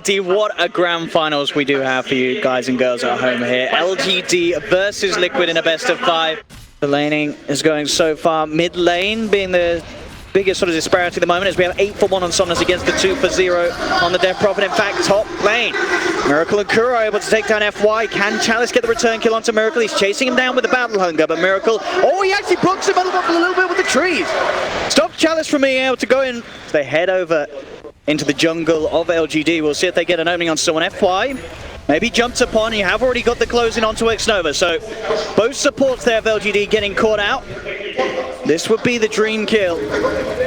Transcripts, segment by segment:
Indeed, what a grand finals we do have for you guys and girls at home here. LGD versus Liquid in a best of 5. The laning is going so far. Mid lane being the biggest sort of disparity at the moment as we have 8 for 1 on Somnus against the 2 for 0 on the Death Prophet. In fact, top lane, Miracle and Kuro able to take down FY. Can Chalice get the return kill onto Miracle? He's chasing him down with the Battle Hunger, but Miracle, oh, he actually blocks him a little bit with the trees. Stops Chalice from being able to go in. They head over into the jungle of LGD. We'll see if they get an opening on someone. FY maybe jumps upon. You have already got the closing onto Xnova, so both supports there of LGD getting caught out. This would be the dream kill.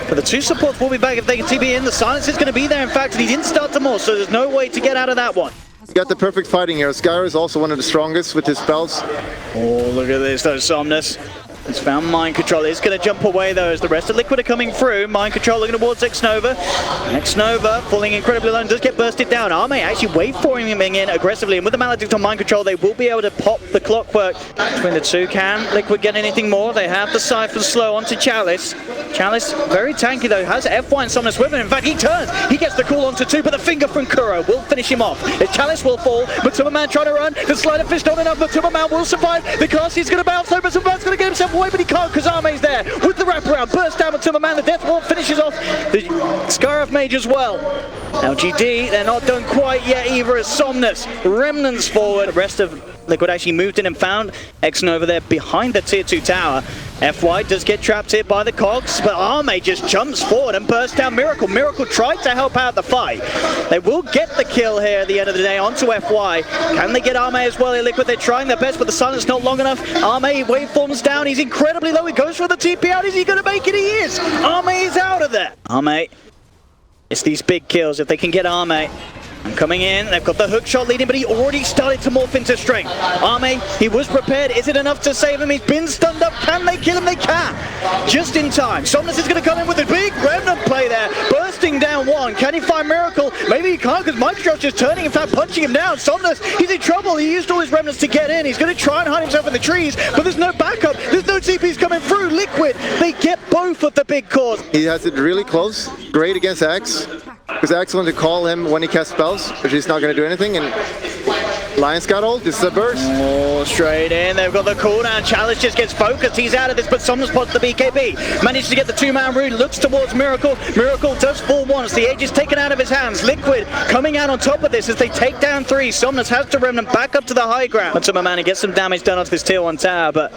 But the 2 supports will be back if they can TP in. The silence is going to be there, in fact, and he didn't start them all, so there's no way to get out of that one. You got the perfect fighting here. Skyr is also one of the strongest with his spells. Oh, look at this, though, Somnus. He's found Mind Control. He's going to jump away, though, as the rest of Liquid are coming through. Mind Control looking towards Xnova. Xnova falling incredibly low and does get bursted down. Arme actually waveforming in aggressively, and with the Maledict on Mind Control, they will be able to pop the clockwork between the 2. Can Liquid get anything more? They have the Cypher slow onto Chalice. Chalice, very tanky, though, has FY and Somnus with him. In fact, he turns. He gets the call onto 2, but the finger from Kuro will finish him off. The Chalice will fall, but Superman trying to run. The Slider Fish not enough, but Superman will survive. The cast is going to bounce over. Superman's going to get himself away, but he can't because Arme's there with the wraparound. Burst down with Timmerman. The Death Wall finishes off the Scarif Mage as well. LGD, they're not done quite yet either as Somnus remnants forward. The rest of Liquid actually moved in and found Xnova there behind the tier 2 tower. FY does get trapped here by the cogs, but Arme just jumps forward and bursts down Miracle. Miracle tried to help out the fight. They will get the kill here at the end of the day onto FY. Can they get Arme as well here, Liquid? They're trying their best, but the silence not long enough. Arme waveforms down. He's incredibly low. He goes for the TP out. Is he going to make it? He is. Arme is out of there. Arme, it's these big kills. If they can get Arme. And coming in, they've got the hook shot leading, but he already started to morph into strength. Arme, he was prepared. Is it enough to save him? He's been stunned up. Can they kill him? They can. Just in time. Somnus is going to come in with a big remnant play there. Bursting down 1. Can he find Miracle? Maybe he can't because Micro's just turning, in fact, punching him down. Somnus, he's in trouble. He used all his remnants to get in. He's going to try and hide himself in the trees, but there's no backup. There's no TPs coming through. Liquid, they get both of the big cores. He has it really close. Great against Axe. Because Axe wanted to call him when he casts spells, but he's not going to do anything. And Lion's got ult. This is a burst. Oh, straight in. They've got the cooldown. Chalice just gets focused. He's out of this, but Somnus spots the BKB. Manages to get the 2-man rune. Looks towards Miracle. Miracle does fall once. The edge is taken out of his hands. Liquid coming out on top of this as they take down 3. Somnus has to remnant back up to the high ground. But Superman gets some damage done onto this tier 1 tower, but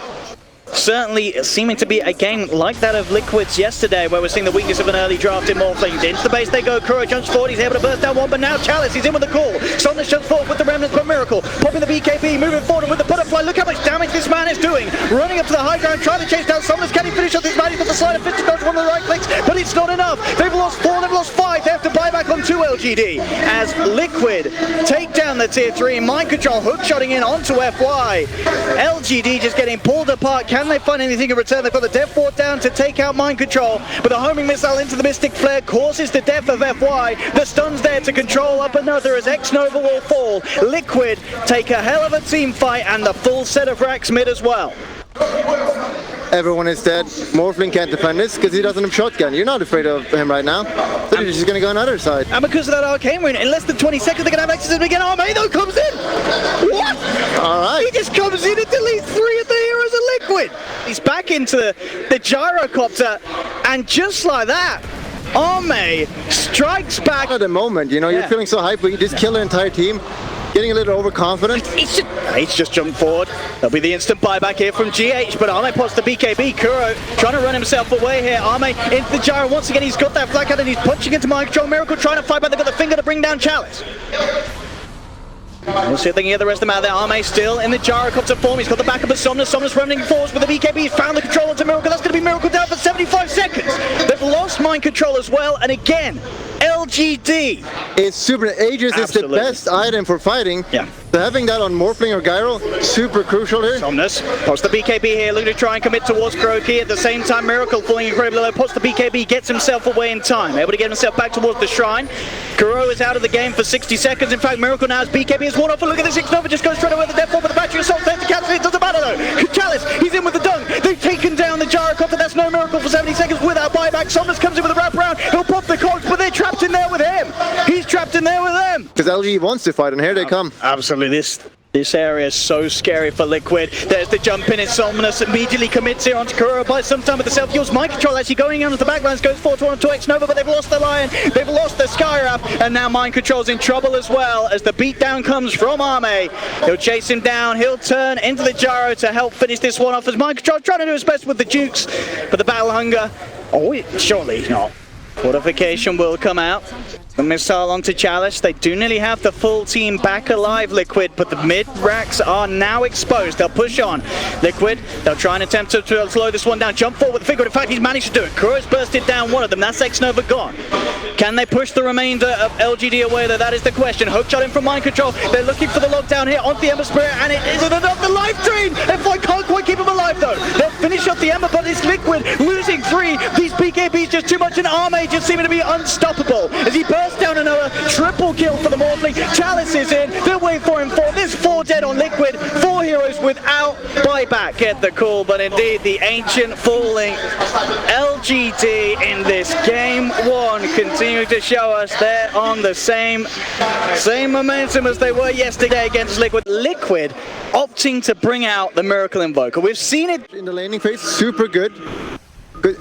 certainly seeming to be a game like that of Liquid's yesterday, where we're seeing the weakness of an early draft in Morphlings. Into the base they go. Kuro jumps forward. He's able to burst down 1, but now Chalice, he's in with the call. Somnus jumps forward with the remnants, but Miracle popping the BKB, moving forward and with the butterfly. Look how much damage this man is doing. Running up to the high ground, trying to chase down Somnus. Can he finish off this man? He's got the Slider Fish to dodge one of the right clicks, but it's not enough. They've lost 4, they've lost 5. They have to buy back on 2 LGD as Liquid take down the tier 3. Mind Control hookshotting in onto FY. LGD just getting pulled apart. Can they find anything in return? They've got the Death Ward down to take out Mind Control, but the homing missile into the Mystic Flare causes the death of FY. The stun's there to control up another as Xnova will fall. Liquid take a hell of a team fight and the full set of racks mid as well. Everyone is dead. Morphling can't defend this because he doesn't have shotgun. You're not afraid of him right now. So you're just going to go on the other side. And because of that arcane rune, in less than 20 seconds they're going to have access to him again. Arme though comes in. What? All right. He just comes in and deletes 3 of the heroes of Liquid. He's back into the gyrocopter, and just like that, Arme strikes back. At the moment, you know, you're feeling so hyped, but you just kill the entire team. Getting a little overconfident. He's just jumped forward. There'll be the instant buyback here from GH, but Arme pots the BKB. Kuro trying to run himself away here. Arme into the gyro. Once again, he's got that flag out and he's punching into Mind Control. Miracle trying to fight back. They've got the finger to bring down Chalice. We'll see if they can get the rest of them out there. Arme still in the gyrocopter form. He's got the backup of Somnus. Somnus running forwards with the BKB. He's found the control onto Miracle. That's going to be Miracle down for 75 seconds. They've lost Mind Control as well. And again, LGD. It's super. Aegis is the best item for fighting. Yeah. So having that on Morphling or Gyro, super crucial here. Somnus pots the BKB here, looking to try and commit towards Kuroki. At the same time, Miracle falling incredibly low, pots the BKB, gets himself away in time. Able to get himself back towards the shrine. Kuro is out of the game for 60 seconds. In fact, Miracle now has BKB is worn off. And look at this, Xnova just goes straight away with the Death Wall, but the battery assault there to cancel it. Doesn't matter though. Chalice, he's in with the dunk. They've taken down the gyrocopter. That's no Miracle for 70 seconds without buyback. Somnus comes in with a wraparound. down. He'll pop the cogs, but they're trapped in there with him. He's trapped in there with them. Because LG wants to fight, and here they come. Absolutely. This area is so scary for Liquid. There's the jump in. Somnus immediately commits here onto Kuro by some time with the self-heals. Mind Control actually going onto the backlines, goes 4-1 to X-Nova, but they've lost the Lion, they've lost the Skyrap, and now Mind Control's in trouble as well as the beatdown comes from Arme. He'll chase him down, he'll turn into the gyro to help finish this one off as Mind Control trying to do his best with the Jukes, but the Battle Hunger, surely not. Fortification will come out. The missile onto Chalice. They do nearly have the full team back alive, Liquid, but the mid racks are now exposed. They'll push on. Liquid, they'll try and attempt to slow this one down. Jump forward with the figure. In fact, he's managed to do it. Kuro's bursted down one of them. That's X-Nova gone. Can they push the remainder of LGD away though? That is the question. Hook shot in from Mind Control. They're looking for the lockdown here onto the Ember Spirit, and it isn't enough. The life drain! F1 can't quite keep him alive though. They'll finish off the Ember, but it's Liquid losing 3. These PKBs just too much, and Arme just seeming to be unstoppable as he bursts down another triple kill for the Morphling. Chalice is in. They'll wait for him. There's 4 dead on Liquid. 4 heroes without buyback. Get the call, but indeed the Ancient falling. LGD in this game 1 continue to show us they're on the same momentum as they were yesterday against Liquid. Liquid opting to bring out the Miracle Invoker. We've seen it In the laning phase, super good. Good.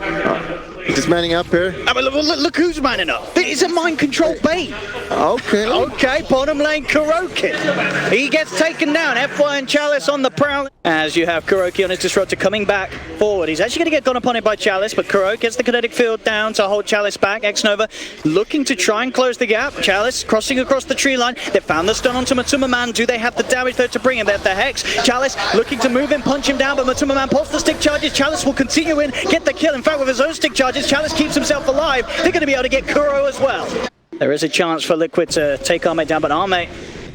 Just manning up here. I mean, look who's manning up. It's a Mind Control bait. Okay. Okay, bottom lane Kuroki. He gets taken down. FY and Chalice on the prowl. As you have Kuroki on his Disruptor coming back forward. He's actually going to get gone upon it by Chalice, but Kuro gets the kinetic field down to hold Chalice back. X-Nova looking to try and close the gap. Chalice crossing across the tree line. They found the stun onto Matuma Man. Do they have the damage though to bring him? They have the Hex. Chalice looking to move in, punch him down, but Matuma Man pops the stick charges. Chalice will continue in, get the kill. In fact, with his own stick charges, Chalice keeps himself alive. They're going to be able to get Kuro as well. There is a chance for Liquid to take Arme down, but Arme,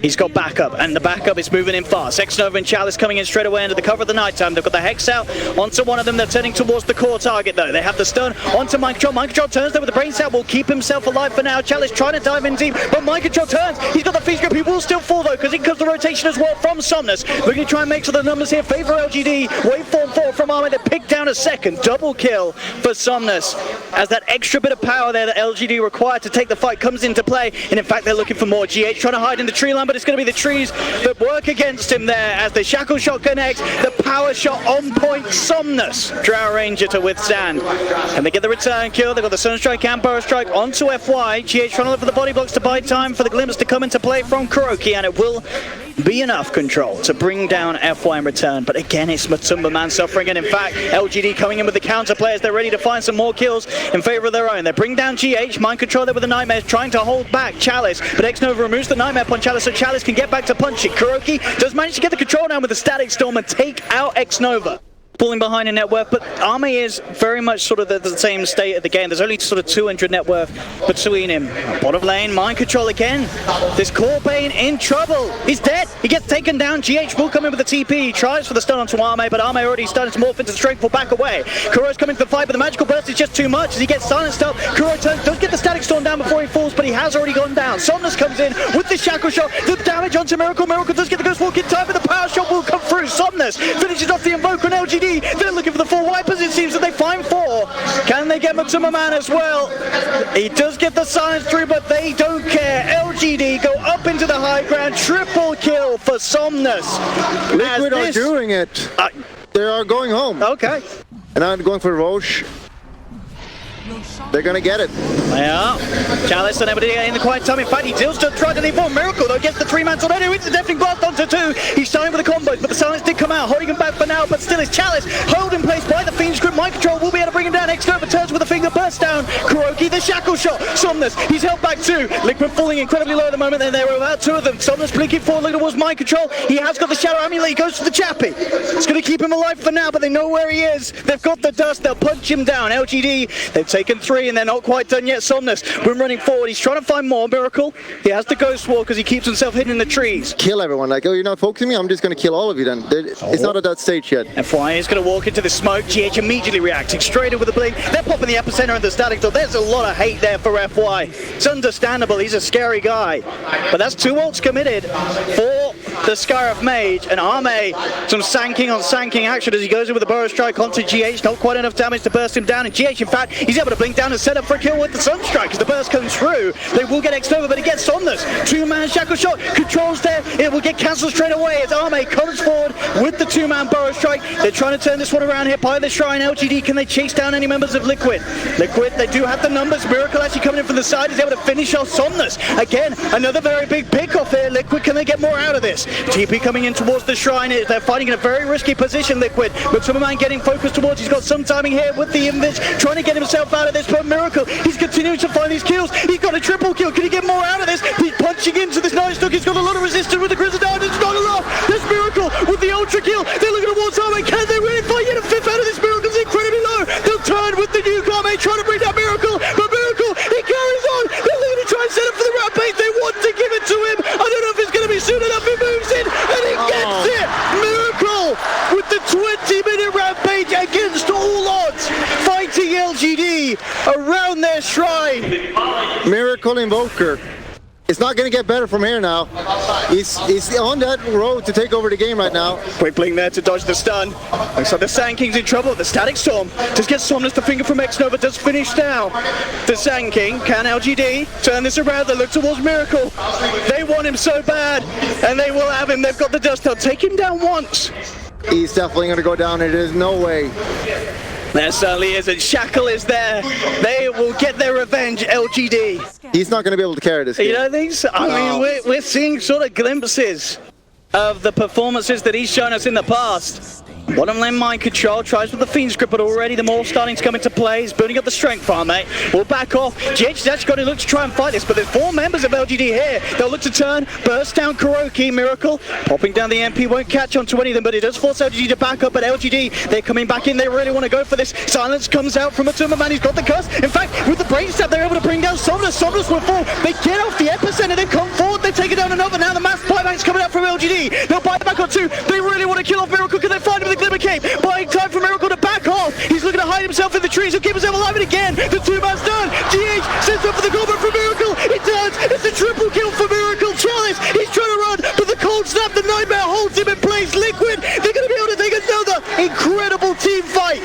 he's got backup, and the backup is moving in fast. X-Nova and Chalice coming in straight away under the cover of the nighttime. They've got the Hex out onto one of them. They're turning towards the core target, though. They have the stun onto Mind Control. Mind Control turns there with the brain cell. Will keep himself alive for now. Chalice trying to dive in deep, but Mind Control turns. He's got the Feast Grip. He will still fall, though, because in comes the rotation as well from Somnus. We're going to try and make sure the numbers here favor LGD. Waveform 4 from Arme. They pick down a second. Double kill for Somnus, as that extra bit of power there that LGD required to take the fight comes into play. And in fact, they're looking for more. GH trying to hide in the tree line, but it's going to be the trees that work against him there as the Shackle Shot connects. The power shot on point. Somnus, Drow Ranger to withstand. And they get the return kill. They've got the Sunstrike and Burrow Strike onto FY. GH trying to look for the body blocks to buy time for the glimpse to come into play from Kuroki, and it will be enough control to bring down FY in return. But again, it's Matumba Man suffering, and in fact, LGD coming in with the counter players. They're ready to find some more kills in favor of their own. They bring down GH, Mind Control there with the Nightmares, trying to hold back Chalice, but X-Nova removes the Nightmare upon Chalice, so Chalice can get back to punching. Kuroki does manage to get the control down with the Static Storm and take out X-Nova. Pulling behind in net worth, but Arme is very much sort of the same state of the game. There's only sort of 200 net worth between him. Bottom lane, Mind Control again. This Corbane in trouble. He's dead. He gets taken down. GH will come in with the TP. He tries for the stun onto Arme, but Arme already started to morph into strength. Will back away. Kuro's coming to the fight, but the magical burst is just too much as he gets silenced up. Kuro turns, does get the Static Storm down before he falls, but he has already gone down. Somnus comes in with the Shackle Shot. The damage onto Miracle. Miracle does get the Ghost Walk in time, but the Power Shot will come through. Somnus finishes off the Invoker on LGD. They're looking for the 4 wipers. It seems that they find 4. Can they get Matsuma Man as well? He does get the silence through, but they don't care. LGD go up into the high ground. Triple kill for Somnus. Liquid are doing it. They are going home. Okay. And I'm going for Roche. They're gonna get it. Yeah. Chalice unable to get in the quiet time. In fact, he deals to try to leave one. Miracle though gets the 3-man tornado. It's a deafening blast onto 2. He's starting with the combos, but the silence did come out, holding him back for now. But still, it's Chalice held in place by the Fiend's Grip. Mind Control will be able to bring him down. X-Nova turns with a finger, burst down. Kuroki, the Shackle Shot. Somnus, he's held back too. Liquid falling incredibly low at the moment. And there were about 2 of them. Somnus blinking forward, looking towards Mind Control. He has got the Shadow Amulet. He goes for the Chappie. It's going to keep him alive for now, but they know where he is. They've got the dust. They'll punch him down. LGD, they've taken 3, and they're not quite done yet. Somnus, when running forward, he's trying to find more. Miracle, he has the Ghost Walk because he keeps himself hidden in the trees. Kill everyone. Like, oh, you're not focusing me? I'm just going to kill all of you then. It's not at that stage yet. FY is going to walk into the smoke. GH immediately reacting straight in with a blink. They're popping the epicenter and the static door. There's a lot of hate there for FY. It's understandable. He's a scary guy. But that's 2 ults committed for the Scarif Mage, and Arme, some sanking on sanking action as he goes in with the Burrow Strike onto GH. Not quite enough damage to burst him down, and GH, in fact, he's able to blink down and set up for a kill with the Sunstrike as the burst comes through. They will get X-Nova, but it gets Somnus. Two-man Shackle Shot, controls there, it will get cancelled straight away as Arme comes forward with the two-man Burrow Strike. They're trying to turn this one around here by the Shrine. LGD, can they chase down any members of Liquid? Liquid, they do have the numbers. Miracle actually coming in from the side is able to finish off Somnus. Again, another very big pick-off here. Liquid, can they get more out of this? TP coming in towards the Shrine. They're fighting in a very risky position, Liquid. But Superman getting focused towards. He's got some timing here with the Invis, trying to get himself out of this. But Miracle, he's continuing to find these kills. He's got a triple kill. Can he get more out of this? He's punching into this Night Stalk. He's got a lot of resistance with the Grizzly down. It's not enough. There's Miracle with the Ultra kill. They're looking towards Arme. Can they really fight yet a fifth out of this? Miracle's incredibly low. They'll turn with the nuke. Arme trying to bring down Miracle. But Miracle, he carries on. They're looking to try and set up for the Rampage. They want to give it to him. I don't know if it's going to be soon enough. He moves in and he gets it. Miracle with the 20-minute Rampage against all odds, fighting LGD around their Shrine. Miracle Invoker. It's not going to get better from here now. He's on that road to take over the game right now. Quick blink there to dodge the stun. Looks like the Sand King's in trouble. The Static Storm just gets Somnus. The finger from X-Nova does finish now. The Sand King, can LGD turn this around? They look towards Miracle. They want him so bad, and they will have him. They've got the dust. They'll take him down once. He's definitely going to go down. There's no way. There certainly is, and Shackle is there. They will get their revenge, LGD. He's not going to be able to carry this game. You don't think so? I mean, we're seeing sort of glimpses of the performances that he's shown us in the past. Bottom lane mind control, tries with the Fiend's Grip, but already the Maul starting to come into play. He's building up the strength farm, mate. We'll back off. GH has actually got to look to try and fight this, but there's four members of LGD here. They'll look to turn, burst down Kuroki. Miracle popping down the MP, won't catch on to any of them, but it does force LGD to back up. But LGD, they're coming back in. They really want to go for this. Silence comes out from Atuma Man. He's got the cuss. In fact, with the brain stab, they're able to bring down Somnus. Somnus will fall. They get off the epicenter. They come forward. They take it down another. Now the mass buyback's coming out from LGD. They'll buy back on two. They really want to kill off Miracle. Can they find him with the Glimmer Cape? Buying time for Miracle to back off. He's looking to hide himself in the trees. He'll keep himself alive, and again, the two-man's done. GH sets up for the combo for Miracle. It turns. It's a triple kill for Miracle. Chalice, he's trying to run, but the cold snap, the Nightmare holds him in place. Liquid, they're going to be able to take another incredible team fight.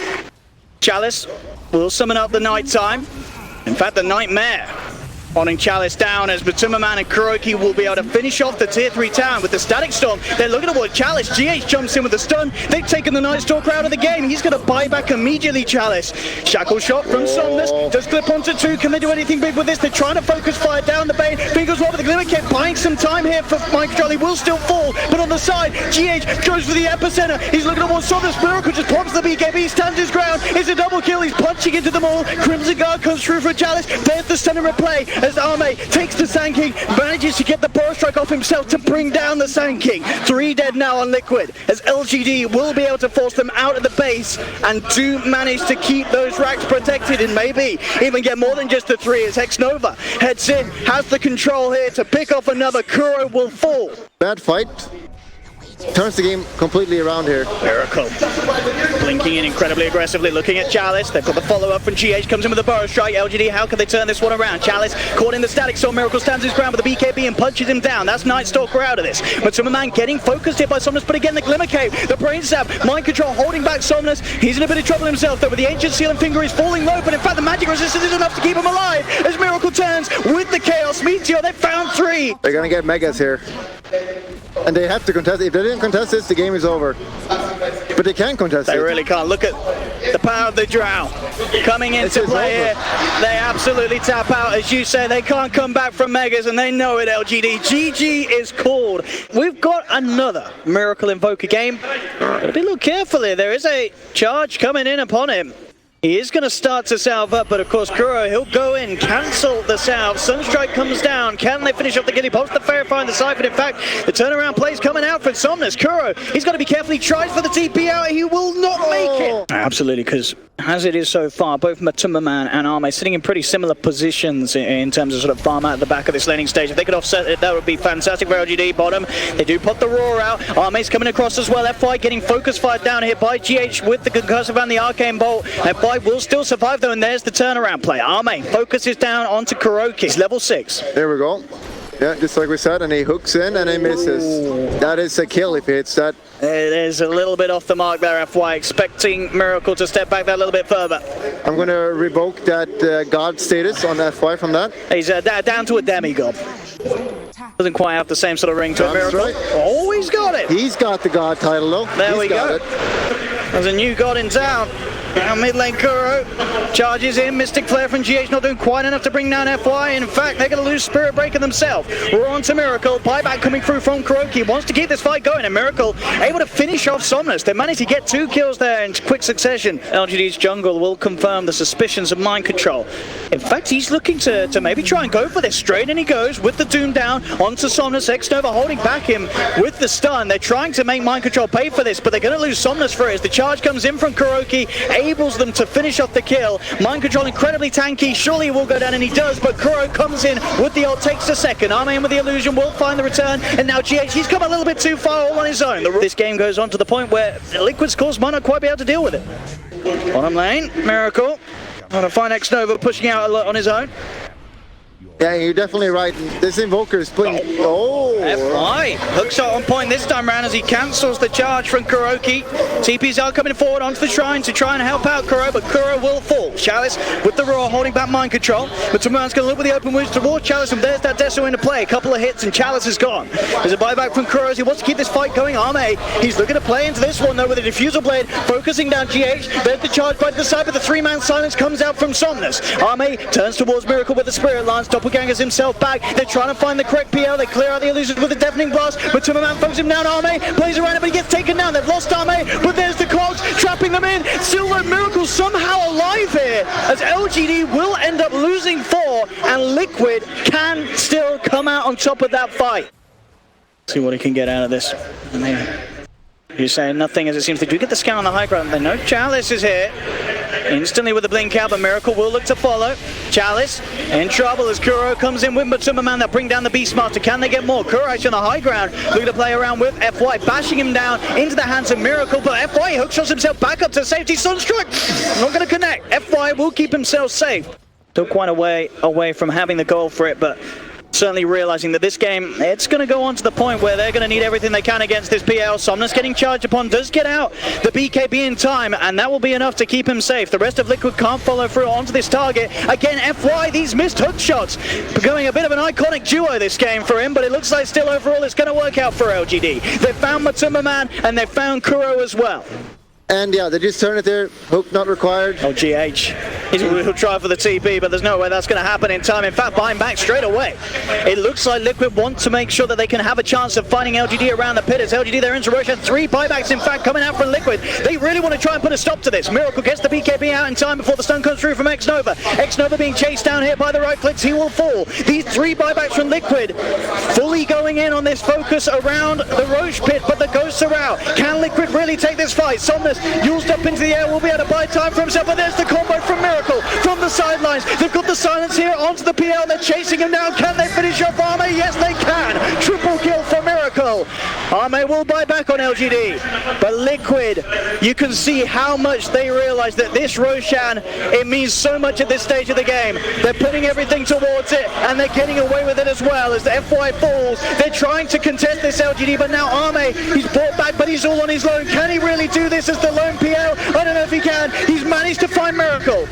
Chalice will summon up the Nighttime. In fact, the Nightmare holding Chalice down as Matuma Man and Kuroki will be able to finish off the tier 3 town with the Static Storm. They're looking toward Chalice. GH jumps in with the stun. They've taken the Night Stalker out of the game. He's going to buy back immediately, Chalice. Shackle Shot from Somnus. Does clip onto two. Can they do anything big with this? They're trying to focus fire down the Bane. Fingers well with the Glimmer Cape. Buying some time here for Mind Control. He will still fall, but on the side, GH goes for the epicenter. He's looking towards Somnus. Miracle just pops the BKB. Stands his ground. It's a double kill. He's punching into them all. Crimson Guard comes through for Chalice. There's the stun in replay as Arme takes the Sand King, manages to get the Burrow Strike off himself to bring down the Sand King. 3 dead now on Liquid, as LGD will be able to force them out of the base and do manage to keep those racks protected and maybe even get more than just the 3 as X-Nova heads in, has the control here to pick off another. Kuro will fall. Bad fight. Turns the game completely around here. Miracle blinking in incredibly aggressively, looking at Chalice. They've got the follow-up from GH, comes in with the Burrow Strike. LGD, how can they turn this one around? Chalice caught in the Static Storm. Miracle stands his ground with the BKB and punches him down. That's Night Stalker out of this. Matuma Man getting focused here by Somnus, but again the Glimmer Cape, the Brain Stab, Mind Control holding back Somnus. He's in a bit of trouble himself though, with the Ancient Seal and Finger is falling low, but in fact the magic resistance is enough to keep him alive as Miracle turns with the Chaos Meteor. They found 3. They're gonna get Megas here. And they have to contest it. If they didn't contest this, the game is over. But they can contest it. They really can't. Look at the power of the Drow coming into play here. They absolutely tap out. As you say, they can't come back from Megas, and they know it, LGD. GG is called. We've got another Miracle Invoker game. Gotta be a little careful here. There is a charge coming in upon him. He is going to start to salve up, but of course Kuro, he'll go in, cancel the salve. Sunstrike comes down. Can they finish off the kill? He pops the Verify and the Siphon. In fact, the turnaround play's coming out for Somnus. Kuro, he's got to be careful. He tries for the TP out. He will not make it. Absolutely, because as it is so far, both Matuma Man and Arme sitting in pretty similar positions in terms of sort of farm out at the back of this laning stage. If they could offset it, that would be fantastic for LGD. Bottom, they do pop the Roar out. Arme's coming across as well. FY getting focus fired down here by GH with the Concussive and the Arcane Bolt. FY will still survive though, and there's the turnaround play. Arme focuses down onto Kuroki. He's level 6. There we go. Yeah, just like we said, and he hooks in and he misses. That is a kill if he hits that. It is a little bit off the mark there, FY, expecting Miracle to step back that little bit further. I'm going to revoke that God status on FY from that. He's down to a demigod. Doesn't quite have the same sort of ring to a Miracle. Right. Oh, he's got it. He's got the God title though. There we go. It. There's a new god in town. Now mid lane Kuro charges in. Mystic Flare from GH not doing quite enough to bring down FY. In fact, they're going to lose Spirit Breaker themselves. We're on to Miracle. Buyback coming through from Kuroki. Wants to keep this fight going, and Miracle able to finish off Somnus. They managed to get 2 kills there in quick succession. LGD's jungle will confirm the suspicions of mind control. In fact, he's looking to maybe try and go for this. Straight in he goes with the Doom down onto Somnus. Xnova holding back him with the stun. They're trying to make mind control pay for this, but they're going to lose Somnus for it as the charge comes in from Kuroki, enables them to finish off the kill. Mind control incredibly tanky. Surely he will go down, and he does, but Kuro comes in with the ult, takes the second. Armin with the illusion will find the return, and now GH, he's come a little bit too far all on his own. This game goes on to the point where Liquid's course might not quite be able to deal with it. Bottom lane, Miracle. Trying to find Xnova pushing out a lot on his own. Yeah, you're definitely right. This Invoker is putting... Oh! FY hookshot on point this time round as he cancels the charge from Kuroki. TPs are coming forward onto the shrine to try and help out Kuro, but Kuro will fall. Chalice with the Roar holding back mind control. But Tuman's going to look with the open wounds towards Chalice, and there's that Deso into play. A couple of hits and Chalice is gone. There's a buyback from Kuro as he wants to keep this fight going. Arme, he's looking to play into this one though with a Diffusal Blade, focusing down GH. There's the charge by the side, but the 3-man silence comes out from Somnus. Arme turns towards Miracle with the Spirit Lance. Doppelganger's himself back. They're trying to find the correct PL. They clear out the illusions with a deafening blast, but Timmerman focuses him down. Arme plays around it, but he gets taken down. They've lost Arme, but there's the cogs trapping them in. Silver Miracle somehow alive here as LGD will end up losing 4, and Liquid can still come out on top of that fight. See what he can get out of this. You're saying nothing as it seems to do get the scout on the high ground. They know Chalice is here. Instantly with the blink out, but Miracle will look to follow. Chalice in trouble as Kuro comes in with Matsuma. They'll bring down the Beastmaster. Can they get more? Kuro actually on the high ground, looking to play around with FY, bashing him down into the hands of Miracle, but FY hookshots himself back up to safety. Sunstrike not going to connect. FY will keep himself safe. Still quite a way away from having the goal for it, but certainly realizing that this game, it's going to go on to the point where they're going to need everything they can against this PL. Somnus getting charged upon, does get out the BKB in time, and that will be enough to keep him safe. The rest of Liquid can't follow through onto this target. Again, FY, these missed hook shots, becoming a bit of an iconic duo this game for him, but it looks like still overall it's going to work out for LGD. They found Matsuma Man, and they found Kuro as well. And yeah, they just turn it there. Hook not required. Oh, GH. He'll try for the TP, but there's no way that's going to happen in time. In fact, buying back straight away. It looks like Liquid want to make sure that they can have a chance of finding LGD around the pit. As LGD, they're into Roche. 3 buybacks, in fact, coming out from Liquid. They really want to try and put a stop to this. Miracle gets the BKB out in time before the stun comes through from Xnova. Xnova being chased down here by the right clicks. He will fall. These 3 buybacks from Liquid fully going in on this focus around the Roche pit, but the ghosts are out. Can Liquid really take this fight? Somnus used up into the air, will be able to buy time for himself, but there's the combo from Miracle from the sidelines. They've got the silence here onto the PL. They're chasing him down. Can they finish off Arme? Yes, they can. Triple kill for Miracle. Arme will buy back on LGD, but Liquid, you can see how much they realize that this Roshan, it means so much at this stage of the game. They're putting everything towards it, and they're getting away with it as well as the FY falls. They're trying to contest this LGD, but now Arme, he's brought back, but he's all on his own. Can he really do this as the lone PL? I don't know if he can. He's managed to find Miracle.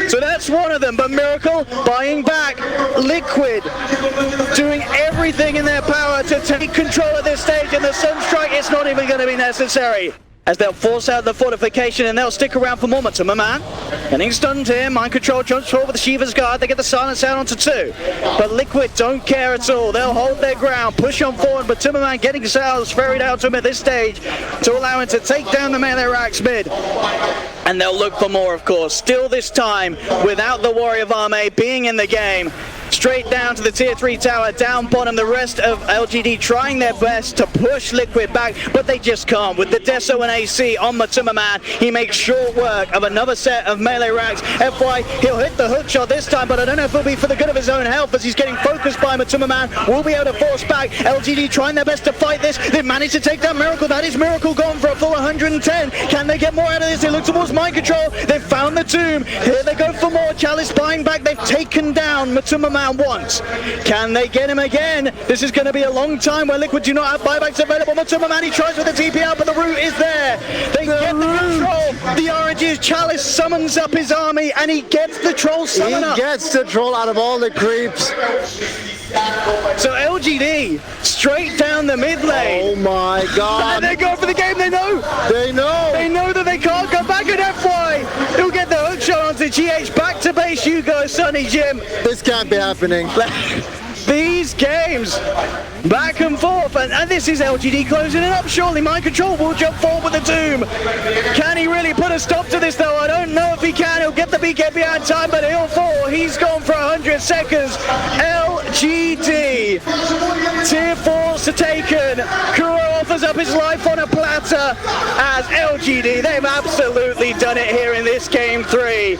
So that's one of them, but Miracle buying back. Liquid doing everything in their power to take control at this stage, and the Sunstrike, it's not even going to be necessary. As they'll force out the fortification and they'll stick around for more. Matsuma getting stunned here. Mind control jumps forward with the Shiva's guard. They get the silence out onto 2. But Liquid don't care at all. They'll hold their ground, push on forward. But Timmerman getting Sal's ferried out to him at this stage to allow him to take down the melee racks mid. And they'll look for more, of course. Still this time, without the Warrior of Arme being in the game. Straight down to the tier 3 tower, down bottom. The rest of LGD trying their best to push Liquid back, but they just can't. With the Deso and AC on Matsuma Man, he makes short work of another set of melee racks. FY, he'll hit the hook shot this time, but I don't know if it'll be for the good of his own health as he's getting focused by Matsuma Man. Will be able to force back. LGD trying their best to fight this. They've managed to take down Miracle. That is Miracle gone for a full 110. Can they get more out of this? They look towards mind control. They've found the tomb. Here they go for more. Chalice buying back. They've taken down Matuma Man once. Can they get him again? This is going to be a long time where Liquid do not have buybacks available. Matuma Man, he tries with the TP out, but the root is there. They get the control. The RNG's Chalice summons up his army, and he gets the troll summon up. He gets the troll out of all the creeps. So LGD straight down the mid lane. Oh my god. And they go for the game, they know. They know. They know that they can't go back at FY. He'll get the hook shot onto GH. Back to base you go, Sonny Jim. This can't be happening. These games, back and forth, and this is LGD closing it up. Surely Mind Control will jump forward with the Doom. Can he really put a stop to this though? I don't know if he can. He'll get the BK behind time, but he'll fall. He's gone for 100 seconds. LGD, tier 4's taken. Kuro offers up his life on a platter as LGD, they've absolutely done it here in this game 3.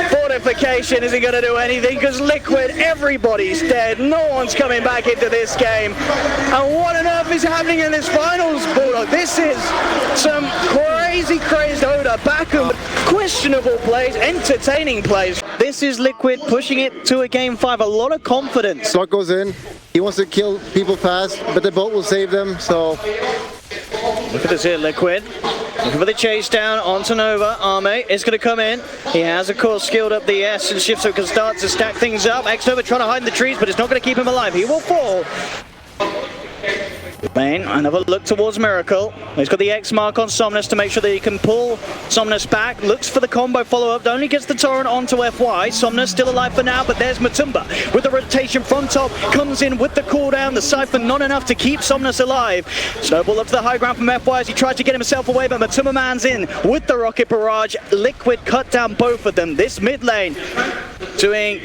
Fortification isn't going to do anything because Liquid, everybody's dead. No one's coming back into this game. And what on earth is happening in this finals, Bulldog? This is some crazy Dota back and questionable plays, entertaining plays. This is Liquid pushing it to a game 5. A lot of confidence. Slot goes in. He wants to kill people fast, but the boat will save them, so... Look at this here, Liquid. Looking for the chase down onto Nova. Arme is going to come in. He has, of course, skilled up the S and shift so he can start to stack things up. X-Nova trying to hide in the trees, but it's not going to keep him alive. He will fall. Bane, another look towards Miracle. He's got the X mark on Somnus to make sure that he can pull Somnus back. Looks for the combo follow-up. Only gets the Torrent onto FY. Somnus still alive for now, but there's Matumba with the rotation from top. Comes in with the cooldown. The Siphon not enough to keep Somnus alive. Snowball up to the high ground from FY as he tries to get himself away, but Matumba Man's in with the Rocket Barrage. Liquid cut down both of them. This mid lane doing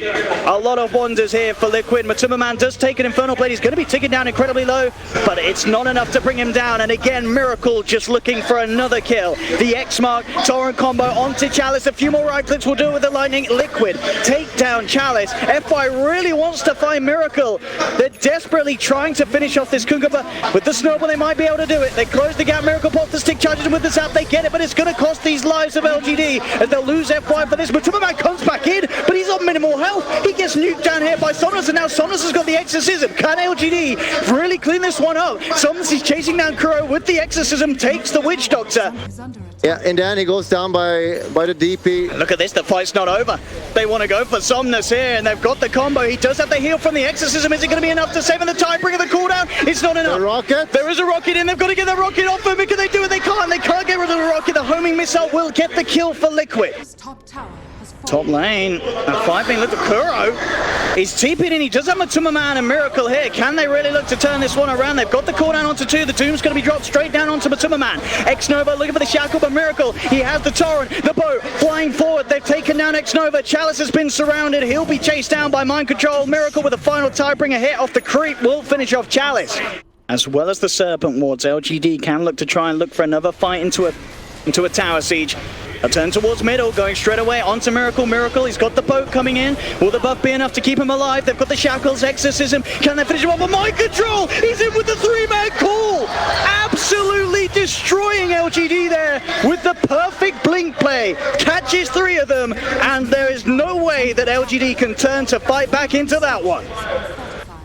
a lot of wonders here for Liquid. Matumba Man does take an Infernal Blade. He's going to be ticking down incredibly low, but it's not enough to bring him down. And again, Miracle just looking for another kill. The X-Mark, Torrent combo onto Chalice. A few more right clicks will do it with the Lightning. Liquid take down Chalice. FY really wants to find Miracle. They're desperately trying to finish off this Kunga, but with the Snowball they might be able to do it. They close the gap. Miracle pops the stick, charges him with the zap. They get it, but it's going to cost these lives of LGD as they'll lose FY for this. Matumba Man comes back in, but he's on minimal health. He gets nuked down here by Somnus, and now Somnus has got the Exorcism. Can LGD really clean this one up? Somnus is chasing down Kuro with the Exorcism, takes the Witch Doctor. Yeah, and then he goes down by the DP. Look at this, the fight's not over. They want to go for Somnus here, and they've got the combo. He does have the heal from the Exorcism. Is it going to be enough to save him the time? Bring the cooldown. It's not enough. The rocket? There is a rocket in. They've got to get the rocket off him. Can they do it? They can't. They can't get rid of the rocket. The homing missile will get the kill for Liquid. Top lane, a fight being looked at. Kuro. He's TP'd in. He does have Matumba Man and Miracle here. Can they really look to turn this one around? They've got the cooldown onto 2. The Doom's going to be dropped straight down onto Matumba Man. X-Nova looking for the shackle, but Miracle, he has the Torrent, the boat flying forward. They've taken down X-Nova. Chalice has been surrounded. He'll be chased down by Mind Control. Miracle with a final Tidebringer hit off the creep will finish off Chalice. As well as the Serpent Wards, LGD can look to try and look for another fight into a tower siege. A turn towards middle, going straight away onto Miracle. Miracle, he's got the boat coming in. Will the buff be enough to keep him alive? They've got the shackles, Exorcism. Can they finish him off? Mind Control! He's in with the 3-man call! Absolutely destroying LGD there with the perfect blink play. Catches 3 of them, and there is no way that LGD can turn to fight back into that one.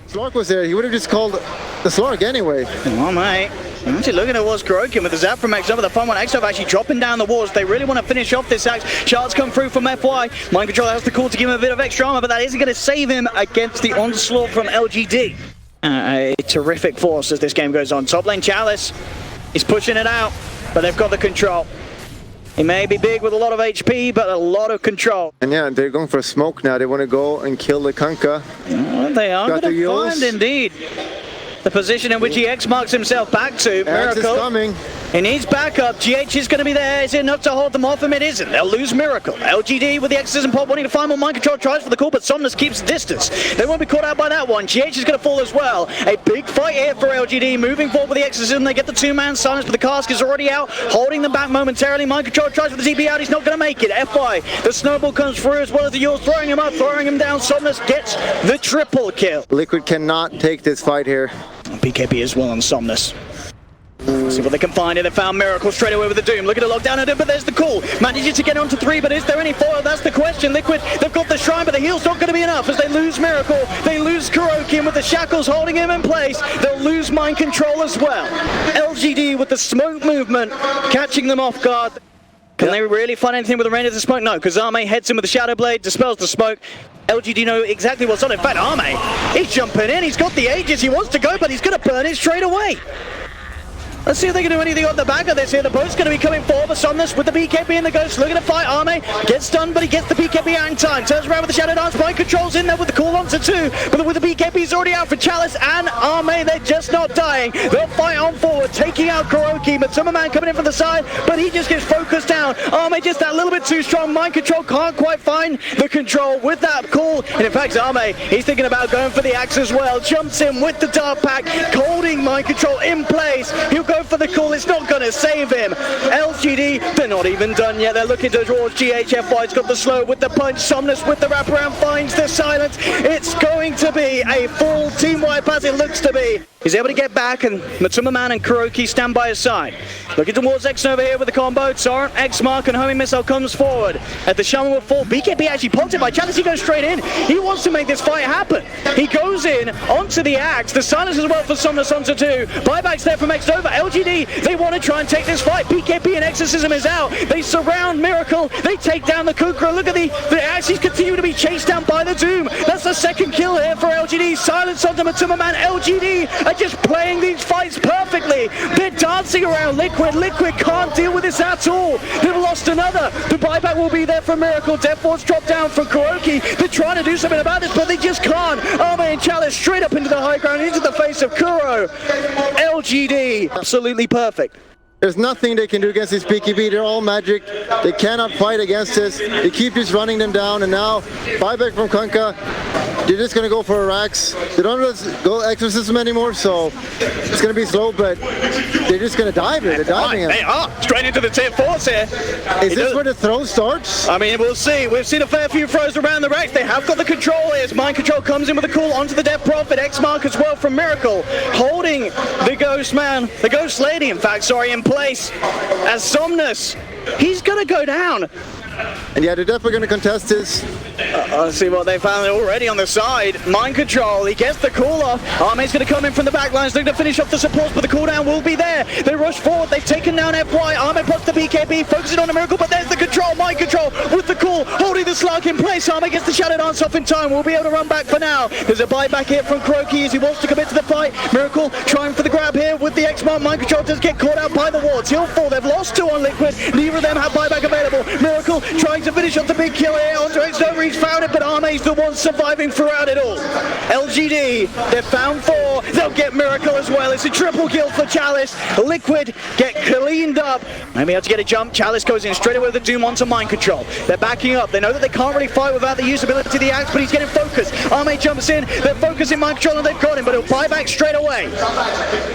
Slork was there. He would have just called the Slork anyway. Oh, mate. I'm actually looking at what's Grokin with the zap from X-Nova. The fun one, X-Nova actually dropping down the walls. They really want to finish off this axe. Shards come through from FY. Mind Control has the call to give him a bit of extra armor, but that isn't going to save him against the onslaught from LGD. A terrific force as this game goes on. Top lane Chalice is pushing it out, but they've got the control. He may be big with a lot of HP, but a lot of control. And yeah, they're going for a smoke now. They want to go and kill the Kunkka. Well, they are going to find indeed the position in which he X-marks himself back to. Miracle is coming. He needs backup. GH is going to be there. Is it enough to hold them off him? It isn't. They'll lose Miracle. LGD with the Exorcism pop wanting to find more Mind Control, tries for the call, but Somnus keeps the distance. They won't be caught out by that one. GH is going to fall as well. A big fight here for LGD. Moving forward with the Exorcism. They get the 2-man silence, but the cask is already out, holding them back momentarily. Mind Control tries for the TP out. He's not going to make it. FY. The snowball comes through as well as the Yules, throwing him up, throwing him down. Somnus gets the triple kill. Liquid cannot take this fight here. BKB as well on Somnus. See what they can find here. They found Miracle straight away with the Doom. Look at the lockdown at it, but there's the call. Manages to get onto 3, but is there any foil? That's the question. Liquid, they've got the Shrine, but the heal's not going to be enough as they lose Miracle. They lose KuroKy, and with the shackles holding him in place, they'll lose mind control as well. LGD with the smoke movement, catching them off guard. Can they really find anything with the rain of the smoke? No, because Arme heads in with the Shadow Blade, dispels the smoke. LGD know exactly what's on. In fact, Arme, he's jumping in. He's got the Aegis. He wants to go, but he's going to burn it straight away. Let's see if they can do anything on the back of this here. The boat's going to be coming forward for Somnus with the BKB and the Ghost. Looking to fight Arme. Gets stunned, but he gets the BKB out in time. Turns around with the Shadow Dance. Mind controls in there with the call onto 2. But with the BKB's already out for Chalice and Arme, they're just not dying. They'll fight on forward, taking out KuroKy. Matsuma Man coming in from the side, but he just gets focused down. Arme just that little bit too strong. Mind control can't quite find the control with that call. And in fact, Arme, he's thinking about going for the axe as well. Jumps in with the Dark Pack, holding mind control in place. He'll go for the call. It's not going to save him. LGD, they're not even done yet. They're looking towards GHFY. It's got the slow with the punch. Somnus with the wraparound finds the silence. It's going to be a full team wipe as it looks to be. He's able to get back, and Matsuma Man and KuroKy stand by his side. Looking towards X over here with the combo. Torrent, X Mark, and Homing Missile comes forward. At the Shaman will fall. BKB actually popped it by Chalice. He goes straight in. He wants to make this fight happen. He goes in onto the axe. The silence as well for Somnus onto 2. Buybacks there from X Nova. LGD, they want to try and take this fight. BKB and Exorcism is out. They surround Miracle. They take down the Kukra. Look at the axe. He's continuing to be chased down by the Doom. That's the second kill here for LGD. Silence onto Matsuma Man. LGD are just playing these fights perfectly. They're dancing around Liquid. Liquid can't deal with this at all. They've lost another. The buyback will be there for Miracle. Death Ward's dropped down for KuroKy. They're trying to do something about this, but they just can't. Arme and Chalice straight up into the high ground, into the face of Kuro. LGD, absolutely perfect. There's nothing they can do against this PKB. They're all magic. They cannot fight against this. They keep just running them down, and now buyback from Kunkka. They're just going to go for a Rax. They don't go Exorcism anymore, so it's going to be slow, but they're just going to dive here. They're diving it. They are straight into the tier 4s here. Is this where the throw starts? I mean, we'll see. We've seen a fair few throws around the Rax. They have got the control here. Mind control comes in with a call onto the Death Prophet. X Mark as well from Miracle. Holding the Ghost Man, the Ghost Lady, in fact, sorry, in place as Somnus. He's going to go down. And yeah, they're definitely going to contest this. Let's see what they found already on the side. Mind control, he gets the call off. Arme's going to come in from the back lines, looking to finish off the supports, but the cooldown will be there. They rush forward, they've taken down FY. Arme puts the BKB, focusing on the Miracle, but there's the control. Mind control with the call, holding the slug in place. Arme gets the Shadow Dance off in time. We'll be able to run back for now. There's a buyback here from KuroKy as he wants to commit to the fight. Miracle trying for the grab here with the X-Mark. Mind control does get caught out by the wards. He'll fall. They've lost 2 on Liquid. Neither of them have buyback available. Miracle trying to finish off the big kill here onto X-Nova. He's found it, but Arme's the one surviving throughout it all. LGD, they've found 4. They'll get Miracle as well. It's a triple kill for Chalice. Liquid get cleaned up. Maybe able to get a jump. Chalice goes in straight away with the Doom onto mind control. They're backing up. They know that they can't really fight without the usability of the axe, but he's getting focused. Arme jumps in. They're focusing mind control and they've got him, but he'll buy back straight away.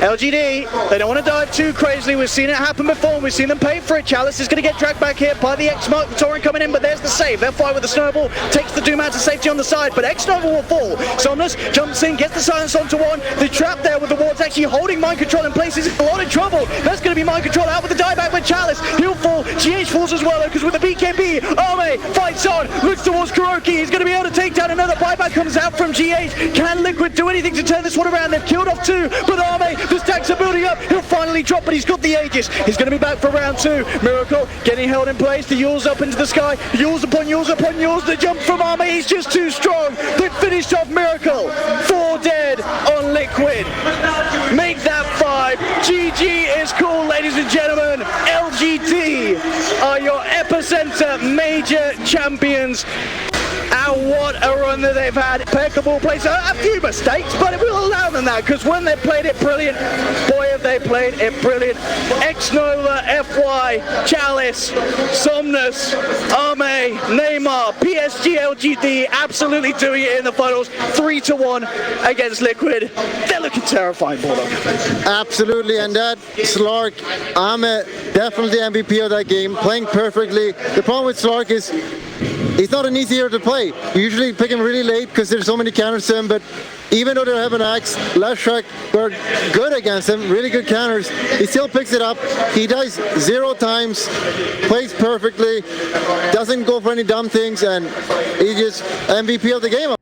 LGD, they don't want to dive too crazily. We've seen it happen before. We've seen them pay for it. Chalice is going to get dragged back here by the X-Mark. The Torrent coming in, but there's the save. They'll fly with the snowball. Takes the Doom out to safety on the side, but X-Nova will fall. Somnus jumps in, gets the silence onto 1. The trap there with the wards actually holding mind control in place. He's in a lot of trouble. That's going to be mind control out with the dieback with Chalice. He'll fall. GH falls as well, because with the BKB, Arme fights on, looks towards KuroKy. He's going to be able to take down another. Buyback comes out from GH. Can Liquid do anything to turn this one around? They've killed off 2, but Arme, the stacks are building up. He'll finally drop, but he's got the Aegis. He's going to be back for round 2. Miracle getting held in place. The Yules up into the sky. Yules upon Yules upon Yules. The jump from Arme, he's just too strong. They've finished off Miracle. 4 dead on Liquid. Make that 5. GG is cool, ladies and gentlemen. LGD are your Epicenter major champions. And what a run that they've had. Impeccable place. A few mistakes, but we'll allow them that, because when they played it brilliant, boy have they played it brilliant. X-Nova, FY, Chalice, Somnus, Arme, Neymar, PSG.LGD absolutely doing it in the finals. 3-1 against Liquid. They're looking terrifying, Bulldog. Absolutely, and that Slark, Arme, definitely MVP of that game, playing perfectly. The problem with Slark is he's not an easy hero to play. You usually pick him really late because there's so many counters to him, but Even though they have an axe, left Shrek were good against him, really good counters. He still picks it up. He dies 0 times, plays perfectly, doesn't go for any dumb things, and he just MVP of the game.